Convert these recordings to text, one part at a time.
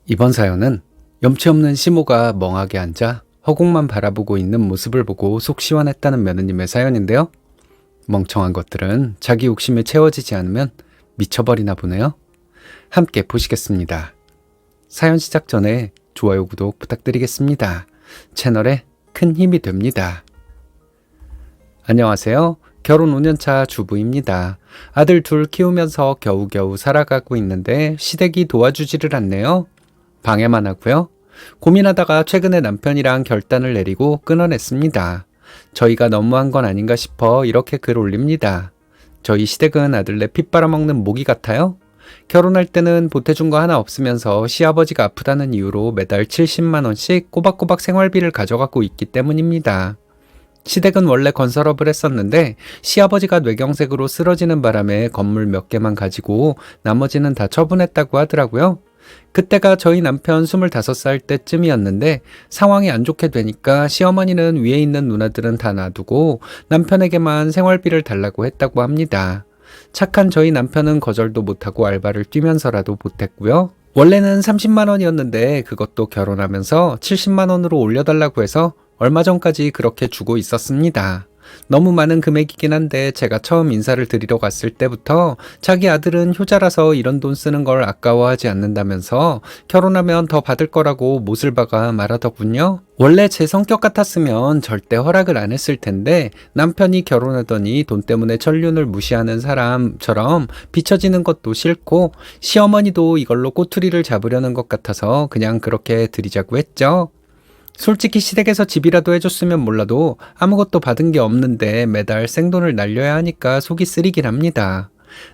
이번 사연은 염치 없는 시모가 멍하게 앉아 허공만 바라보고 있는 모습을 보고 속 시원했다는 며느님의 사연인데요. 멍청한 것들은 자기 욕심에 채워지지 않으면 미쳐버리나 보네요. 함께 보시겠습니다. 사연 시작 전에 좋아요, 구독 부탁드리겠습니다. 채널에 큰 힘이 됩니다. 안녕하세요. 결혼 5년차 주부입니다. 아들 둘 키우면서 겨우겨우 살아가고 있는데 시댁이 도와주지를 않네요. 방해만 하고요. 고민하다가 최근에 남편이랑 결단을 내리고 끊어냈습니다. 저희가 너무한 건 아닌가 싶어 이렇게 글 올립니다. 저희 시댁은 아들네 피 빨아먹는 모기 같아요. 결혼할 때는 보태준 거 하나 없으면서 시아버지가 아프다는 이유로 매달 70만 원씩 꼬박꼬박 생활비를 가져가고 있기 때문입니다. 시댁은 원래 건설업을 했었는데 시아버지가 뇌경색으로 쓰러지는 바람에 건물 몇 개만 가지고 나머지는 다 처분했다고 하더라고요. 그때가 저희 남편 25살 때쯤이었는데 상황이 안 좋게 되니까 시어머니는 위에 있는 누나들은 다 놔두고 남편에게만 생활비를 달라고 했다고 합니다. 착한 저희 남편은 거절도 못하고 알바를 뛰면서라도 보탰고요. 원래는 30만 원이었는데 그것도 결혼하면서 70만 원으로 올려달라고 해서 얼마 전까지 그렇게 주고 있었습니다. 너무 많은 금액이긴 한데 제가 처음 인사를 드리러 갔을 때부터 자기 아들은 효자라서 이런 돈 쓰는 걸 아까워하지 않는다면서 결혼하면 더 받을 거라고 못을 박아 말하더군요. 원래 제 성격 같았으면 절대 허락을 안 했을 텐데 남편이 결혼하더니 돈 때문에 천륜을 무시하는 사람처럼 비춰지는 것도 싫고 시어머니도 이걸로 꼬투리를 잡으려는 것 같아서 그냥 그렇게 드리자고 했죠. 솔직히 시댁에서 집이라도 해줬으면 몰라도 아무것도 받은 게 없는데 매달 생돈을 날려야 하니까 속이 쓰리긴 합니다.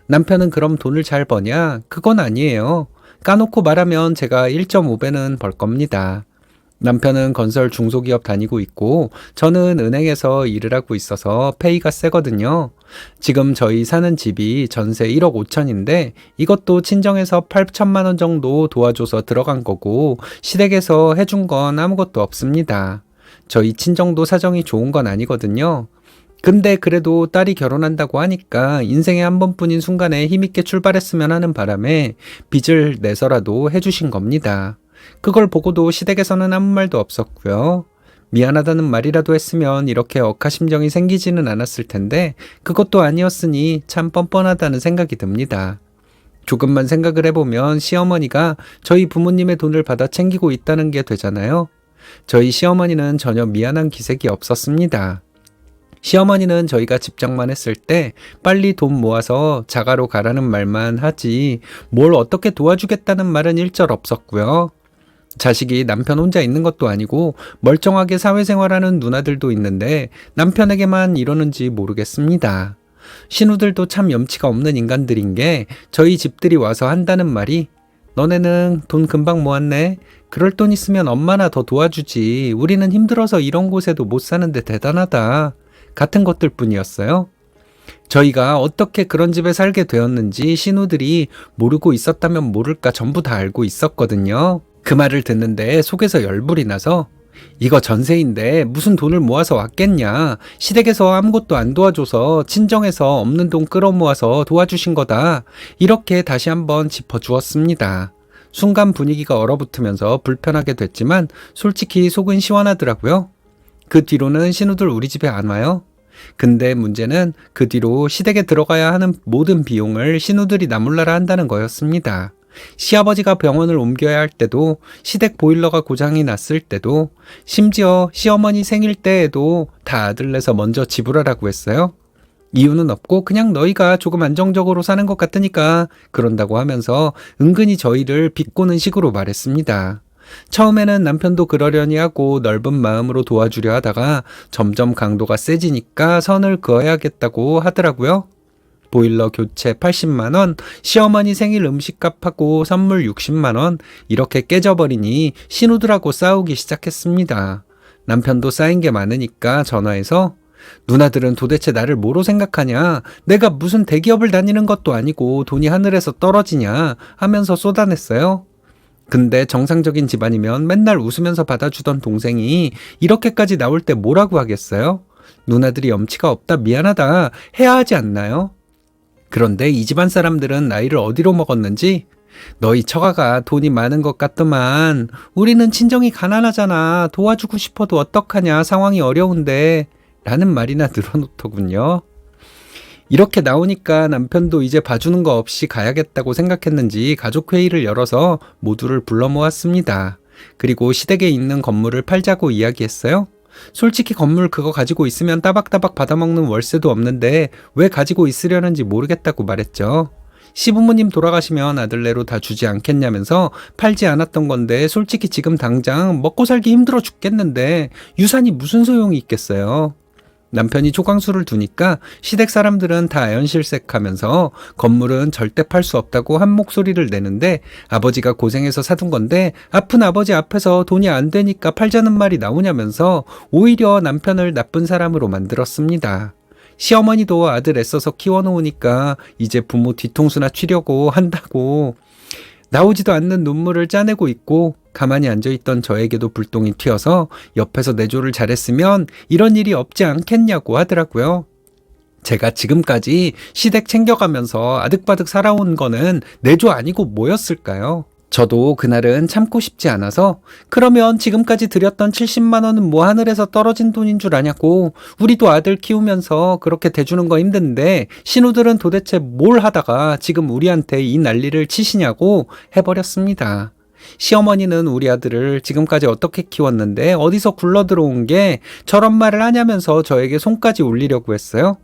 남편은 그럼 돈을 잘 버냐? 그건 아니에요. 까놓고 말하면 제가 1.5배는 벌 겁니다. 남편은 건설 중소기업 다니고 있고 저는 은행에서 일을 하고 있어서 페이가 세거든요. 지금 저희 사는 집이 전세 1억 5천인데 이것도 친정에서 8천만 원 정도 도와줘서 들어간 거고 시댁에서 해준 건 아무것도 없습니다. 저희 친정도 사정이 좋은 건 아니거든요. 근데 그래도 딸이 결혼한다고 하니까 인생에 한 번뿐인 순간에 힘있게 출발했으면 하는 바람에 빚을 내서라도 해주신 겁니다. 그걸 보고도 시댁에서는 아무 말도 없었고요. 미안하다는 말이라도 했으면 이렇게 억하심정이 생기지는 않았을 텐데 그것도 아니었으니 참 뻔뻔하다는 생각이 듭니다. 조금만 생각을 해보면 시어머니가 저희 부모님의 돈을 받아 챙기고 있다는 게 되잖아요. 저희 시어머니는 전혀 미안한 기색이 없었습니다. 시어머니는 저희가 집장만 했을 때 빨리 돈 모아서 자가로 가라는 말만 하지 뭘 어떻게 도와주겠다는 말은 일절 없었고요. 자식이 남편 혼자 있는 것도 아니고 멀쩡하게 사회생활하는 누나들도 있는데 남편에게만 이러는지 모르겠습니다. 신우들도 참 염치가 없는 인간들인 게 저희 집들이 와서 한다는 말이 너네는 돈 금방 모았네. 그럴 돈 있으면 엄마나 더 도와주지. 우리는 힘들어서 이런 곳에도 못 사는데 대단하다. 같은 것들 뿐이었어요. 저희가 어떻게 그런 집에 살게 되었는지 신우들이 모르고 있었다면 모를까 전부 다 알고 있었거든요. 그 말을 듣는데 속에서 열불이 나서 이거 전세인데 무슨 돈을 모아서 왔겠냐. 시댁에서 아무것도 안 도와줘서 친정에서 없는 돈 끌어모아서 도와주신 거다. 이렇게 다시 한번 짚어주었습니다. 순간 분위기가 얼어붙으면서 불편하게 됐지만 솔직히 속은 시원하더라고요. 그 뒤로는 신우들 우리 집에 안 와요. 근데 문제는 그 뒤로 시댁에 들어가야 하는 모든 비용을 신우들이 나몰라라 한다는 거였습니다. 시아버지가 병원을 옮겨야 할 때도 시댁 보일러가 고장이 났을 때도 심지어 시어머니 생일 때에도 다 아들 내서 먼저 지불하라고 했어요. 이유는 없고 그냥 너희가 조금 안정적으로 사는 것 같으니까 그런다고 하면서 은근히 저희를 비꼬는 식으로 말했습니다. 처음에는 남편도 그러려니 하고 넓은 마음으로 도와주려 하다가 점점 강도가 세지니까 선을 그어야겠다고 하더라고요. 보일러 교체 80만 원, 시어머니 생일 음식값하고 선물 60만 원 이렇게 깨져버리니 신우들하고 싸우기 시작했습니다. 남편도 쌓인 게 많으니까 전화해서 누나들은 도대체 나를 뭐로 생각하냐? 내가 무슨 대기업을 다니는 것도 아니고 돈이 하늘에서 떨어지냐? 하면서 쏟아냈어요. 근데 정상적인 집안이면 맨날 웃으면서 받아주던 동생이 이렇게까지 나올 때 뭐라고 하겠어요? 누나들이 염치가 없다 미안하다 해야 하지 않나요? 그런데 이 집안 사람들은 나이를 어디로 먹었는지 너희 처가가 돈이 많은 것 같더만 우리는 친정이 가난하잖아. 도와주고 싶어도 어떡하냐. 상황이 어려운데. 라는 말이나 늘어놓더군요. 이렇게 나오니까 남편도 이제 봐주는 거 없이 가야겠다고 생각했는지 가족회의를 열어서 모두를 불러 모았습니다. 그리고 시댁에 있는 건물을 팔자고 이야기했어요. 솔직히 건물 그거 가지고 있으면 따박따박 받아먹는 월세도 없는데 왜 가지고 있으려는지 모르겠다고 말했죠. 시부모님 돌아가시면 아들내로 다 주지 않겠냐면서 팔지 않았던 건데 솔직히 지금 당장 먹고 살기 힘들어 죽겠는데 유산이 무슨 소용이 있겠어요. 남편이 초강수를 두니까 시댁 사람들은 다 아연실색하면서 건물은 절대 팔 수 없다고 한 목소리를 내는데 아버지가 고생해서 사둔 건데 아픈 아버지 앞에서 돈이 안 되니까 팔자는 말이 나오냐면서 오히려 남편을 나쁜 사람으로 만들었습니다. 시어머니도 아들 애써서 키워놓으니까 이제 부모 뒤통수나 치려고 한다고 나오지도 않는 눈물을 짜내고 있고 가만히 앉아있던 저에게도 불똥이 튀어서 옆에서 내조를 잘했으면 이런 일이 없지 않겠냐고 하더라고요. 제가 지금까지 시댁 챙겨가면서 아득바득 살아온 거는 내조 아니고 뭐였을까요? 저도 그날은 참고 싶지 않아서 그러면 지금까지 드렸던 70만 원은 뭐 하늘에서 떨어진 돈인 줄 아냐고 우리도 아들 키우면서 그렇게 대주는 거 힘든데 신우들은 도대체 뭘 하다가 지금 우리한테 이 난리를 치시냐고 해버렸습니다. 시어머니는 우리 아들을 지금까지 어떻게 키웠는데 어디서 굴러 들어온 게 저런 말을 하냐면서 저에게 손까지 올리려고 했어요.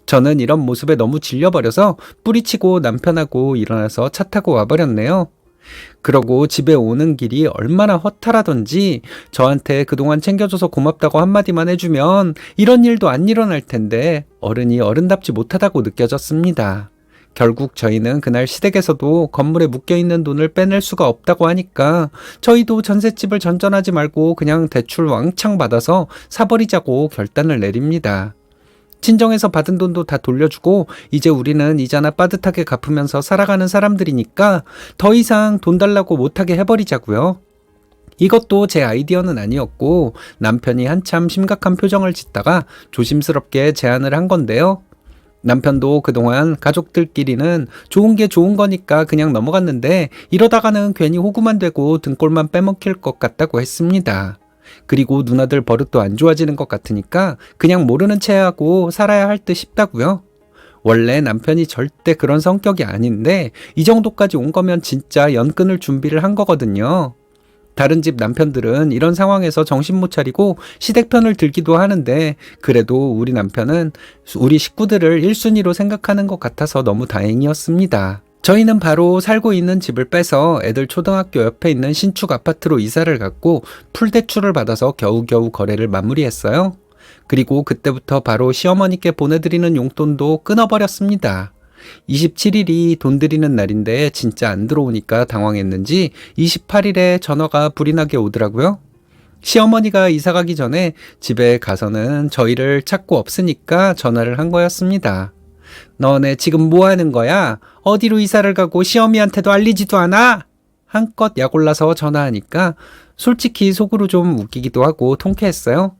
저는 이런 모습에 너무 질려버려서 뿌리치고 남편하고 일어나서 차 타고 와버렸네요. 그러고 집에 오는 길이 얼마나 허탈하던지 저한테 그동안 챙겨줘서 고맙다고 한마디만 해주면 이런 일도 안 일어날 텐데 어른이 어른답지 못하다고 느껴졌습니다. 결국 저희는 그날 시댁에서도 건물에 묶여있는 돈을 빼낼 수가 없다고 하니까 저희도 전셋집을 전전하지 말고 그냥 대출 왕창 받아서 사버리자고 결단을 내립니다. 친정에서 받은 돈도 다 돌려주고 이제 우리는 이자나 빠듯하게 갚으면서 살아가는 사람들이니까 더 이상 돈 달라고 못하게 해버리자고요. 이것도 제 아이디어는 아니었고 남편이 한참 심각한 표정을 짓다가 조심스럽게 제안을 한 건데요. 남편도 그동안 가족들끼리는 좋은 게 좋은 거니까 그냥 넘어갔는데 이러다가는 괜히 호구만 되고 등골만 빼먹힐 것 같다고 했습니다. 그리고 누나들 버릇도 안 좋아지는 것 같으니까 그냥 모르는 채 하고 살아야 할 듯 싶다고요. 원래 남편이 절대 그런 성격이 아닌데 이 정도까지 온 거면 진짜 연 끊을 준비를 한 거거든요. 다른 집 남편들은 이런 상황에서 정신 못 차리고 시댁 편을 들기도 하는데 그래도 우리 남편은 우리 식구들을 1순위로 생각하는 것 같아서 너무 다행이었습니다. 저희는 바로 살고 있는 집을 빼서 애들 초등학교 옆에 있는 신축 아파트로 이사를 갔고 풀대출을 받아서 겨우겨우 거래를 마무리했어요. 그리고 그때부터 바로 시어머니께 보내드리는 용돈도 끊어버렸습니다. 27일이 돈 드리는 날인데 진짜 안 들어오니까 당황했는지 28일에 전화가 불이 나게 오더라고요. 시어머니가 이사 가기 전에 집에 가서는 저희를 찾고 없으니까 전화를 한 거였습니다. 너네 지금 뭐 하는 거야? 어디로 이사를 가고 시어미한테도 알리지도 않아? 한껏 약올라서 전화하니까 솔직히 속으로 좀 웃기기도 하고 통쾌했어요.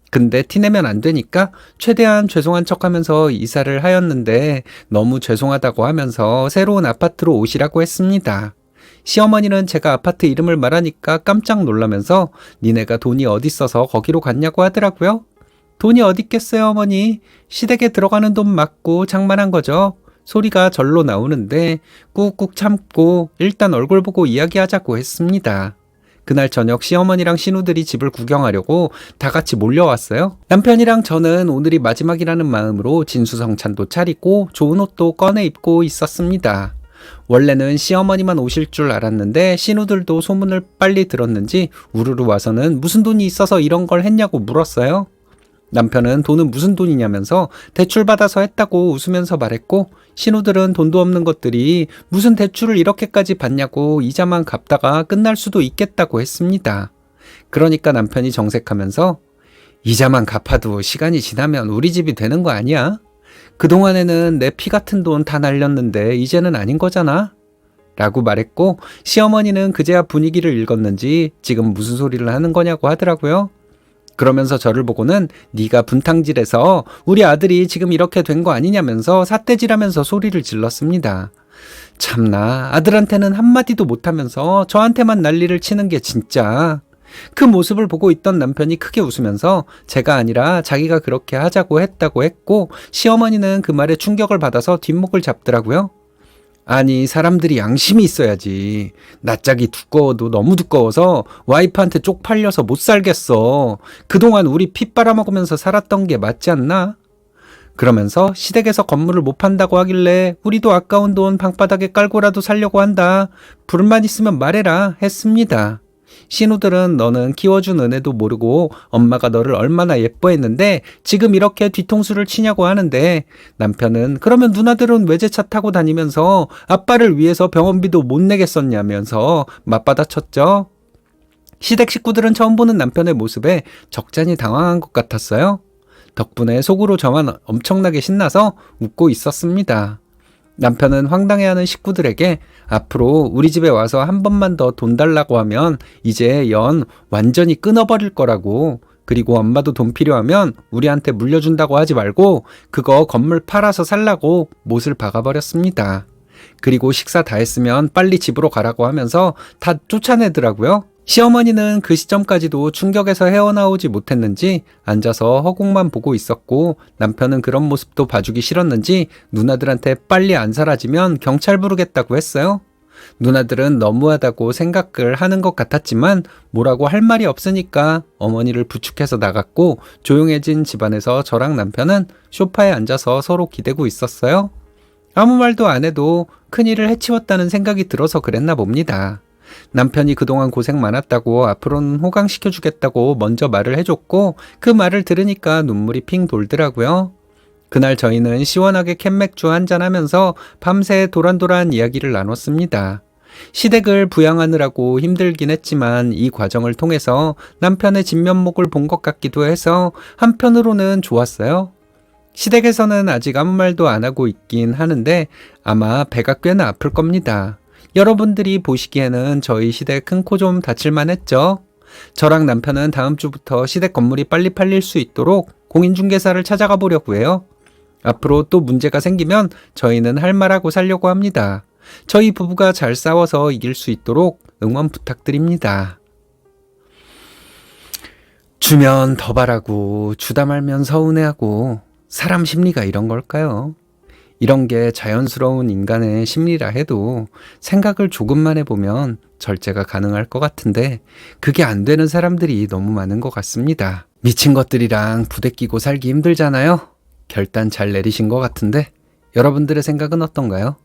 근데 티내면 안 되니까 최대한 죄송한 척하면서 이사를 하였는데 너무 죄송하다고 하면서 새로운 아파트로 오시라고 했습니다. 시어머니는 제가 아파트 이름을 말하니까 깜짝 놀라면서 니네가 돈이 어딨어서 거기로 갔냐고 하더라고요. 돈이 어딨겠어요 어머니. 시댁에 들어가는 돈 맞고 장만한 거죠. 소리가 절로 나오는데 꾹꾹 참고 일단 얼굴 보고 이야기하자고 했습니다. 그날 저녁 시어머니랑 신우들이 집을 구경하려고 다 같이 몰려왔어요. 남편이랑 저는 오늘이 마지막이라는 마음으로 진수성찬도 차리고 좋은 옷도 꺼내 입고 있었습니다. 원래는 시어머니만 오실 줄 알았는데 신우들도 소문을 빨리 들었는지 우르르 와서는 무슨 돈이 있어서 이런 걸 했냐고 물었어요. 남편은 돈은 무슨 돈이냐면서 대출받아서 했다고 웃으면서 말했고 신우들은 돈도 없는 것들이 무슨 대출을 이렇게까지 받냐고 이자만 갚다가 끝날 수도 있겠다고 했습니다. 그러니까 남편이 정색하면서 이자만 갚아도 시간이 지나면 우리 집이 되는 거 아니야? 그동안에는 내 피 같은 돈 다 날렸는데 이제는 아닌 거잖아? 라고 말했고 시어머니는 그제야 분위기를 읽었는지 지금 무슨 소리를 하는 거냐고 하더라고요. 그러면서 저를 보고는 네가 분탕질해서 우리 아들이 지금 이렇게 된 거 아니냐면서 삿대질하면서 소리를 질렀습니다. 참나, 아들한테는 한마디도 못하면서 저한테만 난리를 치는 게 진짜. 그 모습을 보고 있던 남편이 크게 웃으면서 제가 아니라 자기가 그렇게 하자고 했다고 했고, 시어머니는 그 말에 충격을 받아서 뒷목을 잡더라고요. 아니, 사람들이 양심이 있어야지. 낯짝이 두꺼워도 너무 두꺼워서 와이프한테 쪽팔려서 못 살겠어. 그동안 우리 피 빨아먹으면서 살았던 게 맞지 않나? 그러면서 시댁에서 건물을 못 판다고 하길래 우리도 아까운 돈 방바닥에 깔고라도 살려고 한다. 불만 있으면 말해라 했습니다. 신우들은 너는 키워준 은혜도 모르고 엄마가 너를 얼마나 예뻐했는데 지금 이렇게 뒤통수를 치냐고 하는데, 남편은 그러면 누나들은 외제차 타고 다니면서 아빠를 위해서 병원비도 못 내겠었냐면서 맞받아쳤죠. 시댁 식구들은 처음 보는 남편의 모습에 적잖이 당황한 것 같았어요. 덕분에 속으로 저만 엄청나게 신나서 웃고 있었습니다. 남편은 황당해하는 식구들에게 앞으로 우리 집에 와서 한 번만 더 돈 달라고 하면 이제 연 완전히 끊어버릴 거라고, 그리고 엄마도 돈 필요하면 우리한테 물려준다고 하지 말고 그거 건물 팔아서 살라고 못을 박아버렸습니다. 그리고 식사 다 했으면 빨리 집으로 가라고 하면서 다 쫓아내더라고요. 시어머니는 그 시점까지도 충격에서 헤어나오지 못했는지 앉아서 허공만 보고 있었고, 남편은 그런 모습도 봐주기 싫었는지 누나들한테 빨리 안 사라지면 경찰 부르겠다고 했어요. 누나들은 너무하다고 생각을 하는 것 같았지만 뭐라고 할 말이 없으니까 어머니를 부축해서 나갔고, 조용해진 집안에서 저랑 남편은 소파에 앉아서 서로 기대고 있었어요. 아무 말도 안 해도 큰일을 해치웠다는 생각이 들어서 그랬나 봅니다. 남편이 그동안 고생 많았다고 앞으로는 호강시켜주겠다고 먼저 말을 해줬고, 그 말을 들으니까 눈물이 핑 돌더라고요. 그날 저희는 시원하게 캔맥주 한잔하면서 밤새 도란도란 이야기를 나눴습니다. 시댁을 부양하느라고 힘들긴 했지만 이 과정을 통해서 남편의 진면목을 본 것 같기도 해서 한편으로는 좋았어요. 시댁에서는 아직 아무 말도 안 하고 있긴 하는데 아마 배가 꽤나 아플 겁니다. 여러분들이 보시기에는 저희 시댁 큰 코 좀 다칠만 했죠? 저랑 남편은 다음 주부터 시댁 건물이 빨리 팔릴 수 있도록 공인중개사를 찾아가 보려고 해요. 앞으로 또 문제가 생기면 저희는 할 말하고 살려고 합니다. 저희 부부가 잘 싸워서 이길 수 있도록 응원 부탁드립니다. 주면 더 바라고 주다 말면 서운해하고, 사람 심리가 이런 걸까요? 이런 게 자연스러운 인간의 심리라 해도 생각을 조금만 해보면 절제가 가능할 것 같은데 그게 안 되는 사람들이 너무 많은 것 같습니다. 미친 것들이랑 부대끼고 살기 힘들잖아요. 결단 잘 내리신 것 같은데 여러분들의 생각은 어떤가요?